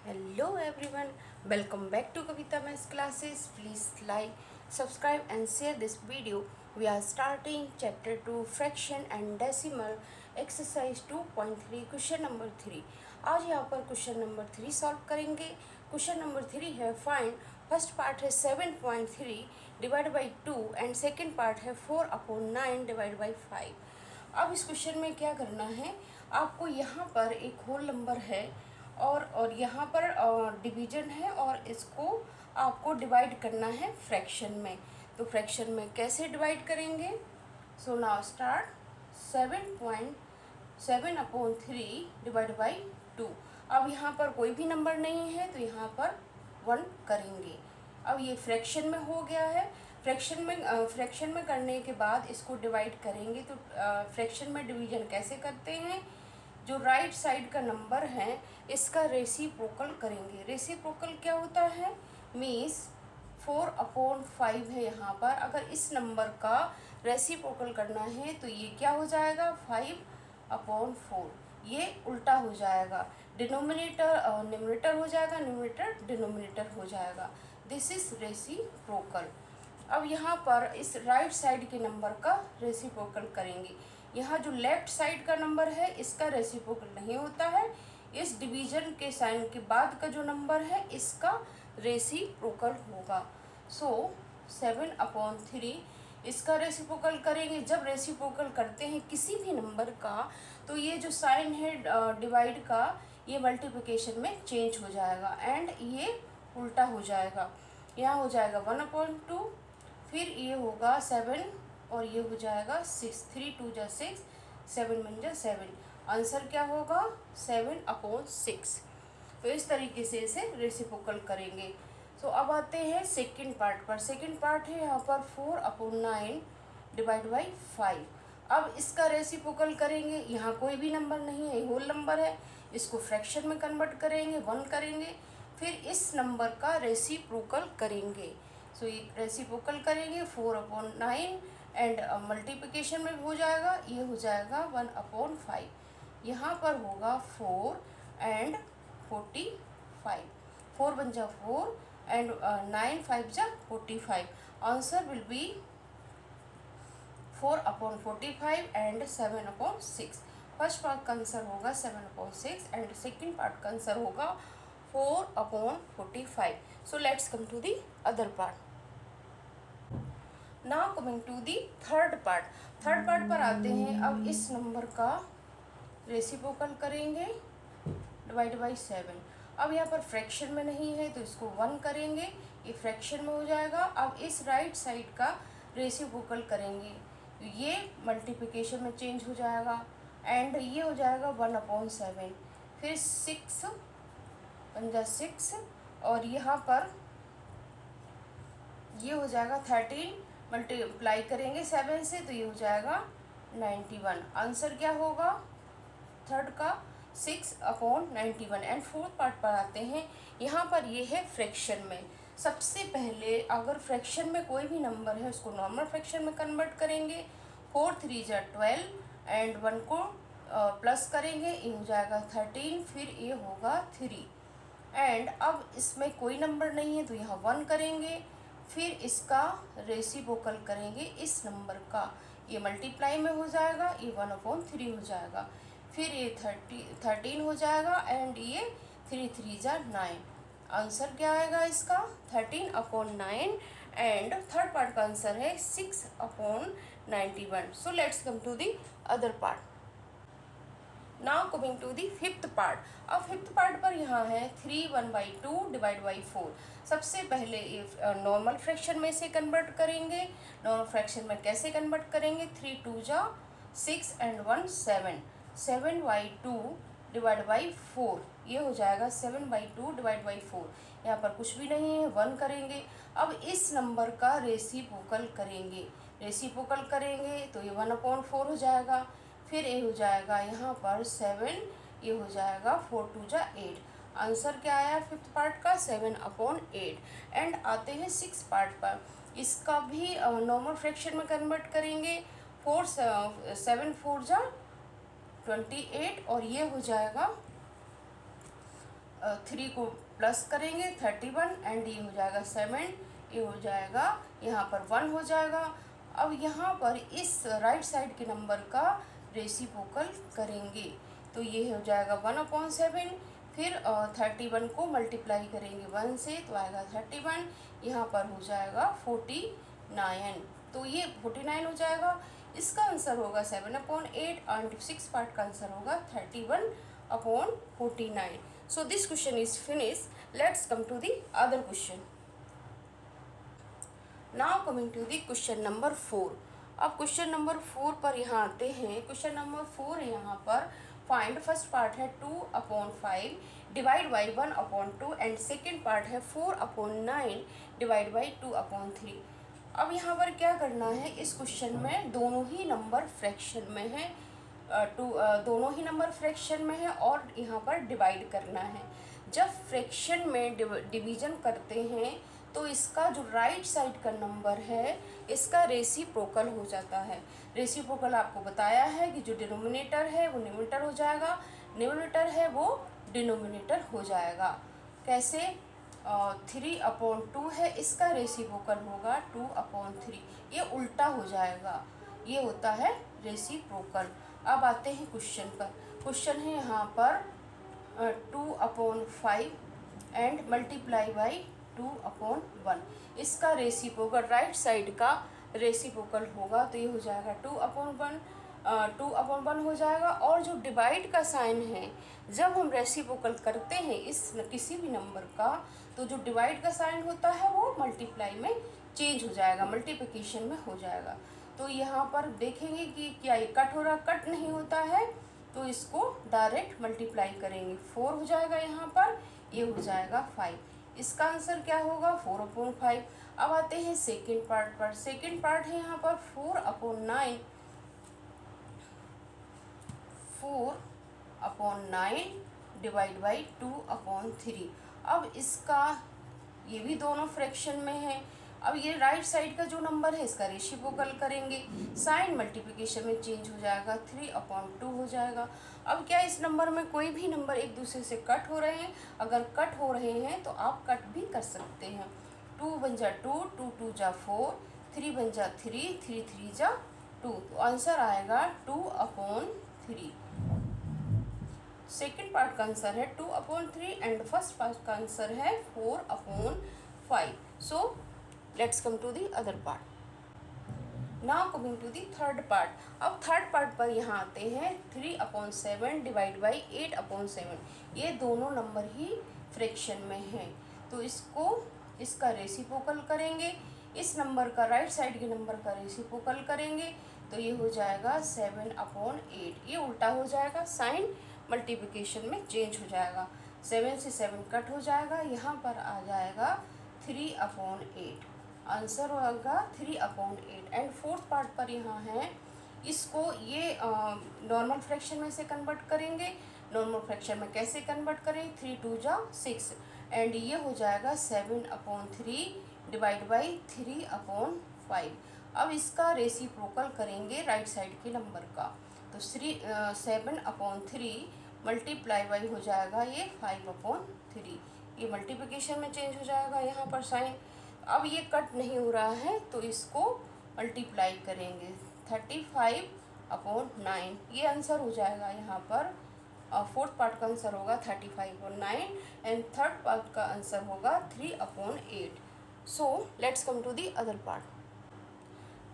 Hello everyone, welcome back to Kavita Maths classes. Please like, subscribe and share this video. We are starting chapter 2 fraction and decimal exercise 2.3 question number 3. आज यहाँ पर question number 3 solve करेंगे. Question number 3 है find. First part है 7.3 divide by 2 and second part है 4/9 divide by 5. अब इस question में क्या करना है, आपको यहाँ पर एक होल नंबर है और यहाँ पर डिवीजन है और इसको आपको डिवाइड करना है फ्रैक्शन में. तो फ्रैक्शन में कैसे डिवाइड करेंगे? So now start. 7/3 divide by 2. अब यहाँ पर कोई भी नंबर नहीं है तो यहाँ पर 1 करेंगे. अब ये फ्रैक्शन में हो गया है. फ्रैक्शन में करने के बाद इसको डिवाइड करेंगे. तो फ्रैक्शन में डिवीजन कैसे करते हैं? जो राइट साइड का नंबर है इसका रेसिप्रोकल करेंगे. रेसिप्रोकल क्या होता है? मीन्स 4/5 है यहाँ पर. अगर इस नंबर का रेसिप्रोकल करना है तो ये क्या हो जाएगा? 5/4. ये उल्टा हो जाएगा. डिनोमिनेटर न्यूमरेटर हो जाएगा, न्यूमरेटर डिनोमिनेटर हो जाएगा. This is reciprocal. अब यहाँ पर इस राइट साइड के नंबर का रेसिप्रोकल करेंगे. यहाँ जो लेफ्ट साइड का नंबर है इसका रेसिप्रोकल नहीं होता है. इस डिवीजन के साइन के बाद का जो नंबर है इसका रेसिप्रोकल होगा. सो 7/3 इसका रेसिप्रोकल करेंगे. जब रेसिप्रोकल करते हैं किसी भी नंबर का तो ये जो साइन है डिवाइड का ये मल्टीप्लिकेशन में चेंज हो जाएगा एंड ये उल्टा हो जाएगा. यहाँ हो जाएगा 1/2, फिर ये होगा 7 और ये हो जाएगा 6. 3 2 जा 6, 7 1 जा 7. आंसर क्या होगा? 7/6. तो इस तरीके से इसे रेसिप्रोकल करेंगे. तो अब आते हैं सेकंड पार्ट पर. सेकंड पार्ट है यहाँ पर 4/9 डिवाइड बाई 5. अब इसका रेसिप्रोकल करेंगे. यहाँ कोई भी नंबर नहीं है, होल नंबर है. इसको फ्रैक्शन में कन्वर्ट करेंगे, 1 करेंगे. फिर इस नंबर का रेसिप्रोकल करेंगे. सो ये रेसिप्रोकल करेंगे 4/9 एंड मल्टीप्लिकेशन में हो जाएगा. ये हो जाएगा 1/5. यहाँ पर होगा 4 एंड 45. 4 बन जा 4 एंड 9 5 जा 45. Answer will be 4/45 and 7/6. First part का आंसर होगा 7/6 एंड सेकेंड पार्ट का आंसर होगा 4/45. So let's come to the other part. Now coming to the third part. Third part पर आते हैं. अब इस नंबर का रेसिप्रोकल करेंगे डिवाइड बाई 7. अब यहाँ पर फ्रैक्शन में नहीं है तो इसको 1 करेंगे. ये फ्रैक्शन में हो जाएगा. अब इस राइट साइड का रेसिप्रोकल करेंगे. ये मल्टीप्लिकेशन में चेंज हो जाएगा एंड ये हो जाएगा 1/7. फिर 6 पंजा 6 और यहाँ पर ये हो जाएगा 13. मल्टीप्लाई करेंगे 7 से तो ये हो जाएगा 91. आंसर क्या होगा थर्ड का? 6/91. एंड फोर्थ पार्ट पर आते हैं. यहाँ पर ये है फ्रैक्शन में. सबसे पहले अगर फ्रैक्शन में कोई भी नंबर है उसको नॉर्मल फ्रैक्शन में कन्वर्ट करेंगे. 4 3 जा 12 एंड 1 को प्लस करेंगे. ये हो जाएगा 13. फिर ये होगा 3 एंड अब इसमें कोई नंबर नहीं है तो यहाँ 1 करेंगे. फिर इसका रेसिप्रोकल करेंगे इस नंबर का. ये मल्टीप्लाई में हो जाएगा. ये 1/3 हो जाएगा. फिर ये 13 हो जाएगा एंड ये 3 3 जा 9. आंसर क्या आएगा इसका? 13/9 एंड थर्ड पार्ट का आंसर है 6/91. So let's come to the other part. Now coming to the fifth part. अब फिफ्थ पार्ट पर यहाँ है 3/2 डिवाइड बाई 4. सबसे पहले ये नॉर्मल फ्रैक्शन में से कन्वर्ट करेंगे. नॉर्मल फ्रैक्शन में कैसे कन्वर्ट करेंगे? 3 2 जा 6 एंड 1 7. 7/2 divide by 4. ये हो जाएगा 7/2 डिवाइड बाई 4. यहाँ पर कुछ भी नहीं है, 1 करेंगे. अब इस नंबर का रेसिप्रोकल करेंगे. रेसिप्रोकल करेंगे तो ये 1/4 हो जाएगा. फिर ये हो जाएगा यहाँ पर 7. ये हो जाएगा 4 2 जा 8. आंसर क्या आया फिफ्थ पार्ट का? 7/8. एंड आते हैं सिक्स पार्ट पर. इसका भी नॉर्मल फ्रैक्शन में कन्वर्ट करेंगे. 7 4 जा 28 और ये हो जाएगा 3 को प्लस करेंगे 31 एंड ये हो जाएगा 7, ये हो जाएगा यहाँ पर 1 हो जाएगा। अब यहाँ पर इस राइट साइड के नंबर का रेसिप्रोकल करेंगे तो ये हो जाएगा 1/7। फिर 31 को मल्टीप्लाई करेंगे 1 से तो आएगा 31, यहाँ पर हो जाएगा 49, तो ये 49 हो जाएगा। इसका आंसर होगा 7/8 एंड 6 पार्ट का आंसर होगा 31/49। So this question is finished. Let's come to the other question. Now coming to the question number 4. अब क्वेश्चन नंबर 4 पर यहाँ आते हैं। क्वेश्चन नंबर 4 यहाँ पर फाइंड, फर्स्ट पार्ट है 2/5 divide by 1/2 and second part है 4/9 डिवाइड बाई 2/3। अब यहाँ पर क्या करना है, इस क्वेश्चन में दोनों ही नंबर फ्रैक्शन में है, दोनों ही नंबर फ्रैक्शन में है और यहाँ पर डिवाइड करना है। जब फ्रैक्शन में डिवीजन करते हैं तो इसका जो राइट साइड का नंबर है इसका रेसिप्रोकल हो जाता है। रेसिप्रोकल आपको बताया है कि जो डिनोमिनेटर है वो न्यूमरेटर हो जाएगा, न्यूमरेटर है वो डिनोमिनेटर हो जाएगा। कैसे? 3/2 है, इसका रेसिप्रोकल होगा 2/3, ये उल्टा हो जाएगा, ये होता है रेसिप्रोकल। अब आते हैं क्वेश्चन पर। क्वेश्चन है यहाँ पर 2/5 एंड मल्टीप्लाई बाई 2/1, इसका रेसिप्रोकल राइट साइड का रेसिप्रोकल होगा तो ये हो जाएगा 2/1 हो जाएगा। और जो डिवाइड का साइन है, जब हम रेसिप्रोकल करते हैं इस किसी भी नंबर का तो जो डिवाइड का साइन होता है वो मल्टीप्लाई में चेंज हो जाएगा, मल्टीप्लिकेशन में हो जाएगा। तो यहाँ पर देखेंगे कि क्या ये कट हो रहा, कट नहीं होता है तो इसको डायरेक्ट मल्टीप्लाई करेंगे, 4 हो जाएगा यहाँ पर, ये हो जाएगा 5। इसका आंसर क्या होगा 4/5। अब आते हैं सेकेंड पार्ट पर। सेकेंड पार्ट है यहाँ पर 4/9 डिवाइड बाई 2/3। अब इसका ये भी दोनों फ्रैक्शन में है। अब ये राइट साइड का जो नंबर है इसका रेसिप्रोकल करेंगे, साइन मल्टीप्लिकेशन में चेंज हो जाएगा, 3/2 हो जाएगा। अब क्या इस नंबर में कोई भी नंबर एक दूसरे से कट हो रहे हैं? अगर कट हो रहे हैं तो आप कट भी कर सकते हैं। 2 बन जा 2, 2 2 जा 4, 3 बन जा 3, 3 3 जा 2, तो आंसर आएगा 2/3। सेकेंड पार्ट का आंसर है 2/3 एंड फर्स्ट पार्ट का आंसर है 4/5। So let's come to the other part. Now coming to the third part. अब थर्ड पार्ट पर यहाँ आते हैं 3/7 डिवाइड बाई 8/7। ये दोनों नंबर ही फ्रैक्शन में हैं तो इसका रेसिप्रोकल करेंगे, इस नंबर का राइट साइड के नंबर का रेसिप्रोकल करेंगे तो ये हो जाएगा 7/8, ये उल्टा हो जाएगा, साइन मल्टीप्लिकेशन में चेंज हो जाएगा, 7 से 7 कट हो जाएगा, यहाँ पर आ जाएगा 3/8, आंसर होगा 3/8। एंड फोर्थ पार्ट पर यहाँ है, इसको ये नॉर्मल फ्रैक्शन में से कन्वर्ट करेंगे। नॉर्मल फ्रैक्शन में कैसे कन्वर्ट करें? 3 2 जा 6 एंड ये हो जाएगा 7/3 डिवाइड बाई 3/5। अब इसका रेसिप्रोकल करेंगे राइट साइड के नंबर का तो 7/3 मल्टीप्लाई बाई हो जाएगा ये 5/3, ये मल्टीप्लिकेशन में चेंज हो जाएगा यहाँ पर साइन। अब ये कट नहीं हो रहा है तो इसको मल्टीप्लाई करेंगे 35/9, ये आंसर हो जाएगा यहाँ पर। फोर्थ पार्ट का आंसर होगा 35/9 एंड थर्ड पार्ट का आंसर होगा 3/8। So let's come to the other part.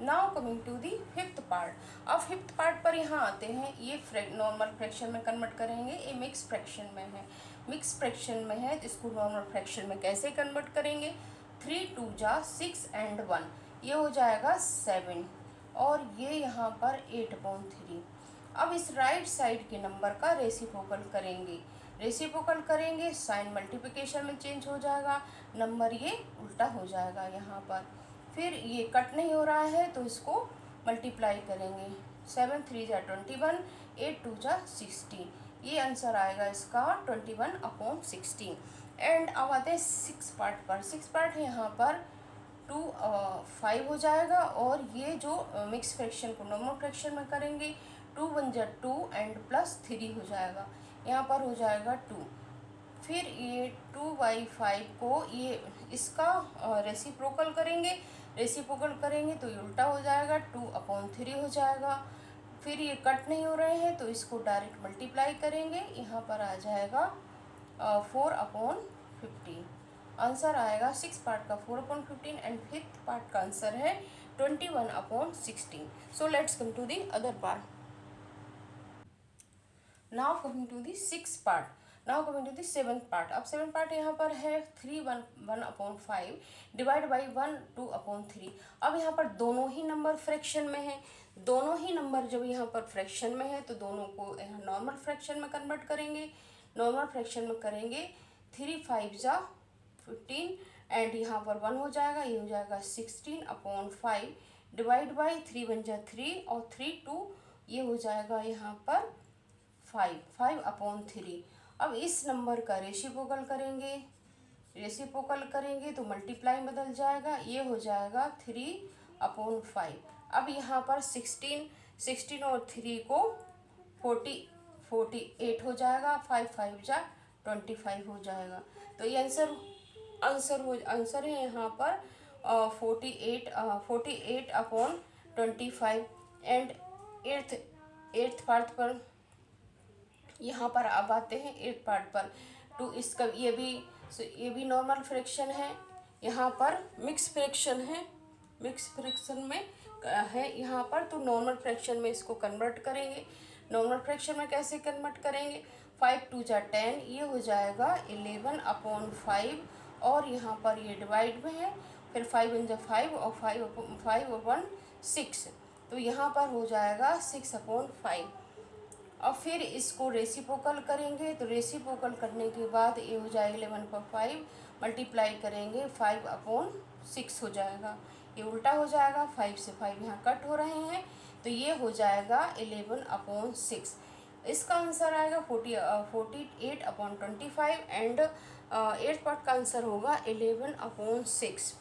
Now coming to the fifth part. अब फिफ्थ पार्ट पर यहाँ आते हैं, ये नॉर्मल फ्रैक्शन में कन्वर्ट करेंगे, ये मिक्स फ्रैक्शन में है। मिक्स फ्रैक्शन में है तो इसको नॉर्मल फ्रैक्शन में कैसे कन्वर्ट करेंगे? 3 2 जा 6 एंड 1, ये हो जाएगा 7 और ये यहाँ पर 8/3। अब इस राइट साइड के नंबर का रेसिप्रोकल करेंगे, साइन मल्टीप्लिकेशन में चेंज हो जाएगा, नंबर ये उल्टा हो जाएगा यहाँ पर। फिर ये कट नहीं हो रहा है तो इसको मल्टीप्लाई करेंगे, 7 3 जा 21, 8 2 जा 16, ये आंसर आएगा इसका 21/16। एंड अब आते हैं 6 पार्ट पर। 6 पार्ट है यहाँ पर 5 हो जाएगा और ये जो मिक्स फ्रैक्शन को नॉर्मल फ्रैक्शन में करेंगे 2 1 जा 2 एंड +3 हो जाएगा, यहाँ पर हो जाएगा 2। फिर ये 2/5 को ये इसका रेसिप्रोकल करेंगे। रेसिप्रोकल करेंगे तो ये उल्टा हो जाएगा, 2/3 हो जाएगा। फिर ये कट नहीं हो रहे हैं तो इसको डायरेक्ट मल्टीप्लाई करेंगे, यहाँ पर आ जाएगा 4/15। आंसर आएगा 6 पार्ट का 4/15 एंड 5th पार्ट का आंसर है 21/16। So let's come to the other part. Now coming to the 6th part, now coming to the 7th part. अब 7th पार्ट यहाँ पर है 1/5 डिवाइड बाई 1 2/3। अब यहाँ पर दोनों ही नंबर फ्रैक्शन में है, दोनों ही नंबर जब यहाँ पर फ्रैक्शन में है तो दोनों को यहाँ नॉर्मल फ्रैक्शन में कन्वर्ट करेंगे। नॉर्मल फ्रैक्शन में करेंगे 3 5 जा 15 एंड यहाँ पर 1 हो जाएगा, ये हो जाएगा 16/5 डिवाइड बाई 3 1 जा 3 और 3 2 ये हो जाएगा यहाँ पर 5/3। अब इस नंबर का रेसिप्रोकल करेंगे, रेसिप्रोकल करेंगे तो मल्टीप्लाई बदल जाएगा, ये हो जाएगा 3/5। अब यहाँ पर 16 और 3 को 48 हो जाएगा, 5 5 जा 25 हो जाएगा। तो ये आंसर है यहाँ पर 48/25 एंड एट्थ पार्ट पर यहाँ पर अब आते हैं 8th पार्ट पर। तो इसका ये भी नॉर्मल फ्रैक्शन है, यहाँ पर मिक्स फ्रैक्शन है, मिक्स फ्रैक्शन में है यहाँ पर, तो नॉर्मल फ्रैक्शन में इसको कन्वर्ट करेंगे। नॉर्मल फ्रैक्शन में कैसे कन्वर्ट करेंगे, 5 2 जा 10 ये हो जाएगा 11/5 और यहाँ पर ये डिवाइड में है, फिर 5 1 जा 5 और 5 और 1 6, तो यहाँ पर हो जाएगा 6/5। और फिर इसको रेसिप्रोकल करेंगे, तो रेसिप्रोकल करने के बाद ये हो जाएगा 11/5 मल्टीप्लाई करेंगे 5/6 हो जाएगा, ये उल्टा हो जाएगा, 5 से 5 यहाँ कट हो रहे हैं तो ये हो जाएगा 11/6। इसका आंसर आएगा 48/25 एंड 8th पार्ट का आंसर होगा 11/6।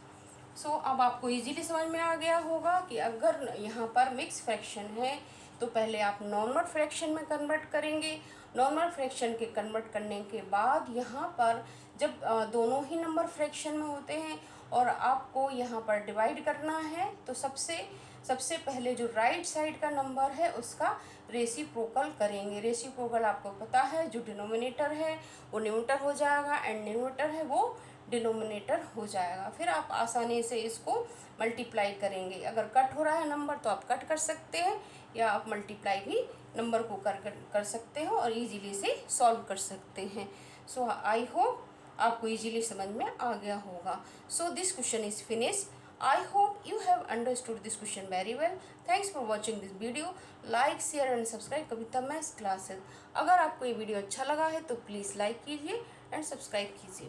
सो अब आपको इजीली समझ में आ गया होगा कि अगर यहाँ पर मिक्स फ्रैक्शन है तो पहले आप नॉर्मल फ्रैक्शन में कन्वर्ट करेंगे। नॉर्मल फ्रैक्शन के कन्वर्ट करने के बाद यहाँ पर जब दोनों ही नंबर फ्रैक्शन में होते हैं और आपको यहाँ पर डिवाइड करना है तो सबसे पहले जो राइट साइड का नंबर है उसका रेसिप्रोकल करेंगे। रेसिप्रोकल आपको पता है, जो डिनोमिनेटर है वो न्यूमरेटर हो जाएगा एंड न्यूमरेटर है वो डिनोमिनेटर हो जाएगा। फिर आप आसानी से इसको मल्टीप्लाई करेंगे। अगर कट हो रहा है नंबर तो आप कट कर सकते हैं या आप मल्टीप्लाई भी नंबर को कर सकते हो और इजीली से सॉल्व कर सकते हैं। सो आई होप आपको इजीली समझ में आ गया होगा। So this question is finish. I hope you have understood this question very well. Thanks for watching this video. Like, share and subscribe Kavita maths classes. अगर आपको ये वीडियो अच्छा लगा है तो प्लीज़ लाइक कीजिए एंड सब्सक्राइब कीजिए।